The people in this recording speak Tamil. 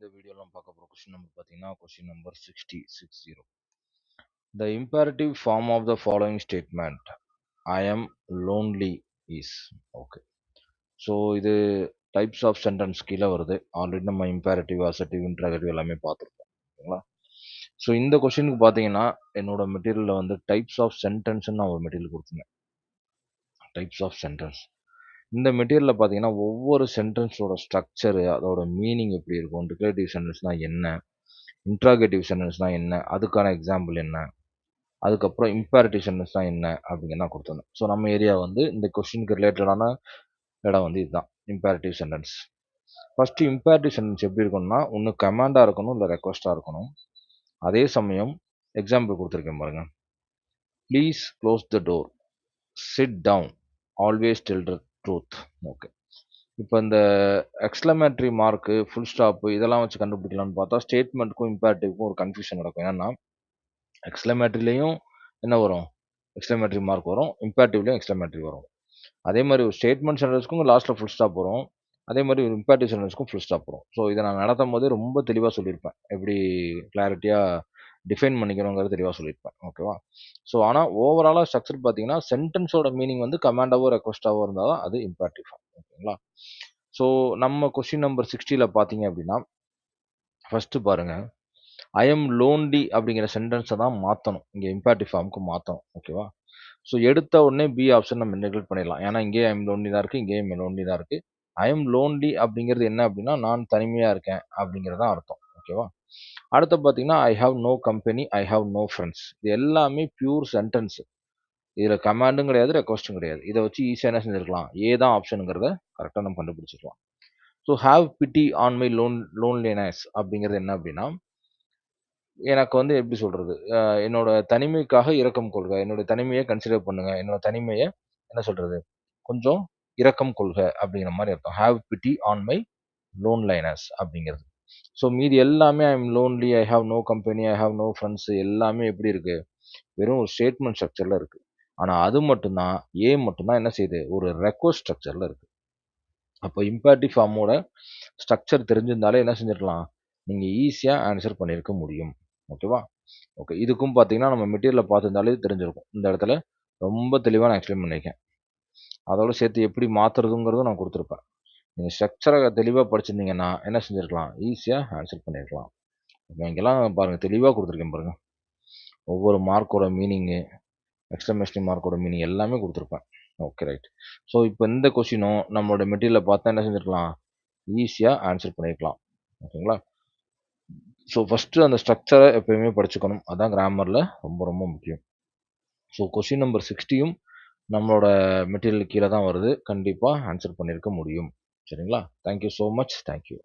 இந்த வீடியோல நம்ம பார்க்க போற கொஸ்டின் நம்பர் பார்த்தீங்கன்னா question number 60. The imperative form of the following statement I am lonely is okay. So இது டைப்ஸ் ஆஃப் சென்டென்ஸ் கீழே வருது. ஆல்ரெடி நம்ம இம்பேரட்டிவ் அசர்டிவ் இன்ட்ராகேட்டிவ் எல்லாமே பார்த்துருப்போம் ஓகேங்களா. ஸோ இந்த கொஸ்டினுக்கு பார்த்தீங்கன்னா என்னோட மெட்டீரியலில் வந்து டைப்ஸ் ஆஃப் சென்டென்ஸ்ன்னு நான் ஒரு மெட்டீரியல் கொடுத்துருந்தேன். டைப்ஸ் ஆஃப் சென்டென்ஸ் இந்த மெட்டீரியலில் பார்த்தீங்கன்னா ஒவ்வொரு சென்டென்ஸோட ஸ்ட்ரக்சரு அதோட மீனிங் எப்படி இருக்கும், டிக்ளரேட்டிவ் சென்டென்ஸ்னால் என்ன, இன்ட்ராகேட்டிவ் சென்டென்ஸ்னால் என்ன, அதுக்கான எக்ஸாம்பிள் என்ன, அதுக்கப்புறம் இம்பேரட்டிவ் சென்டென்ஸ்னால் என்ன அப்படிங்கிற நான் கொடுத்துருந்தேன். ஸோ நம்ம ஏரியா வந்து இந்த கொஸ்டினுக்கு ரிலேட்டடான இடம் வந்து இதுதான் imperative sentence. First imperative sentence எப்படி இருக்கணும்னா ஒன்று கமாண்டாக இருக்கணும் இல்லை ரெக்வஸ்ட்டாக இருக்கணும். அதே சமயம் எக்ஸாம்பிள் கொடுத்துருக்கேன் பாருங்க. Please close the door, sit down, always tell the truth. Okay, இப்போ இந்த எக்ஸ்க்ளமேட்டரி மார்க்கு ஃபுல் ஸ்டாப்பு இதெல்லாம் வச்சு கண்டுபிடிக்கலாம்னு பார்த்தா ஸ்டேட்மெண்ட்டுக்கும் இம்பேரட்டிவ்க்கும் ஒரு கன்ஃபியூஷன் நடக்கும். ஏன்னா எக்ஸ்க்ளமேட்டரிலையும் என்ன வரும், எக்ஸ்க்ளமேட்டரி மார்க் வரும், இம்பேரட்டிவ்லையும் எக்ஸ்க்ளமேட்டரி வரும். அதே மாதிரி ஒரு ஸ்டேட்மெண்ட் சென்டென்ஸ்க்கும் லாஸ்ட்டில் ஃபுல் ஸ்டாப் வரும், அதே மாதிரி ஒரு இம்பேரட்டிவ் சென்டென்ஸ்க்கும் ஃபுல் ஸ்டாப் வரும். ஸோ இதை நான் நடத்தும் போதே ரொம்ப தெளிவாக சொல்லியிருப்பேன், எப்படி கிளாரிட்டியாக டிஃபைன் பண்ணிக்கணுங்கிறது தெளிவாக சொல்லியிருப்பேன் ஓகேவா. ஸோ ஆனால் ஓவராலாக ஸ்ட்ரக்சர் பார்த்தீங்கன்னா சென்டென்ஸோட மீனிங் வந்து கமாண்டாவோ ரெக்வஸ்டாவோ இருந்தால் தான் அது இம்பேரட்டிவ் ஃபார்ம் ஓகேங்களா. ஸோ நம்ம கொஸ்டின் நம்பர் 60 பார்த்தீங்க அப்படின்னா ஃபஸ்ட்டு பாருங்கள், ஐ எம் லோன்லி அப்படிங்கிற சென்டென்ஸை தான் மாற்றணும், இங்கே இம்பேரட்டிவ் ஃபார்முக்கு மாற்றணும் ஓகேவா. ஸோ எடுத்த உடனே பி ஆப்ஷன் நம்ம நெக்லெக்ட் பண்ணிடலாம், ஏன்னா இங்கேயே ஐ எம் லோன்லி தான் இருக்குது, இங்கேயும் லோன்லி தான் இருக்குது. ஐ எம் லோன்லி அப்படிங்கிறது என்ன அப்படின்னா நான் தனிமையாக இருக்கேன் அப்படிங்கிறதான் அர்த்தம் ஓகேவா. அடுத்து பார்த்தீங்கன்னா I have no company, I have no friends, இது எல்லாமே பியூர் சென்டென்ஸ். இதில் கமாண்டும் கிடையாது ரெக்வஸ்ட்டும் கிடையாது. இதை வச்சு ஈஸியாக என்ன செஞ்சுருக்கலாம், ஏ தான் ஆப்ஷனுங்கிறத கரெக்டாக நம்ம கண்டுபிடிச்சிக்கலாம். So how pity on my loneliness அப்படிங்கிறது என்ன அப்படின்னா எனக்கு வந்து எப்படி சொல்கிறது, என்னோட தனிமைக்காக இரக்கம் கொள்க, என்னோட தனிமையை கன்சிடர் பண்ணுங்க, என்னோட தனிமையை என்ன சொல்கிறது கொஞ்சம் இரக்கம் கொள்க அப்படிங்கிற மாதிரி அர்த்தம். Have pity on my loneliness அப்படிங்கிறது. ஸோ மீதி எல்லாமே I am lonely, I have no company, I have no friends எல்லாமே எப்படி இருக்குது, வெறும் ஒரு ஸ்டேட்மெண்ட் ஸ்ட்ரக்சரில் இருக்குது. ஆனால் அது மட்டும்தான் ஏ மட்டும்தான் என்ன செய்யுது, ஒரு ரெக்வஸ்ட் ஸ்ட்ரக்சரில் இருக்குது. அப்போ இம்பேரட்டிவ் ஃபார்மோட ஸ்ட்ரக்சர் தெரிஞ்சிருந்தாலே என்ன செஞ்சிடலாம், நீங்கள் ஈஸியாக ஆன்சர் பண்ணியிருக்க முடியும் ஓகேவா. ஓகே, இதுக்கும் பார்த்தீங்கன்னா நம்ம மெட்டீரியலை பார்த்துருந்தாலே தெரிஞ்சிருக்கும். இந்த இடத்துல ரொம்ப தெளிவாக நான் எக்ஸ்பிளைன் பண்ணியிருக்கேன். அதோடு சேர்த்து எப்படி மாற்றுறதுங்கிறதும் நான் கொடுத்துருப்பேன். நீங்கள் ஸ்ட்ரக்சரை தெளிவாக படிச்சிருந்தீங்கன்னா என்ன செஞ்சுருக்கலாம், ஈஸியாக ஆன்சர் பண்ணியிருக்கலாம். ஓகே, இங்கெல்லாம் பாருங்கள் தெளிவாக கொடுத்துருக்கேன் பாருங்கள், ஒவ்வொரு மார்க்கோட மீனிங்கு, எக்ஸ்க்ளமேஷன் மார்க்கோட மீனிங் எல்லாமே கொடுத்துருப்பேன். Okay right. ஸோ இப்போ இந்த கொஸ்டினும் நம்மளோட மெட்டீரியலை பார்த்தா என்ன செஞ்சுருக்கலாம், ஈஸியாக ஆன்சர் பண்ணியிருக்கலாம் ஓகேங்களா. ஸோ ஃபஸ்ட்டு அந்த ஸ்ட்ரக்சரை எப்போயுமே படிச்சுக்கணும், அதுதான் கிராமரில் ரொம்ப ரொம்ப முக்கியம். ஸோ கொஸ்டின் நம்பர் 60யும் நம்மளோட மெட்டீரியல் கீழே தான் வருது, கண்டிப்பாக ஆன்சர் பண்ணியிருக்க முடியும் சரிங்களா. Thank you so much, thank you.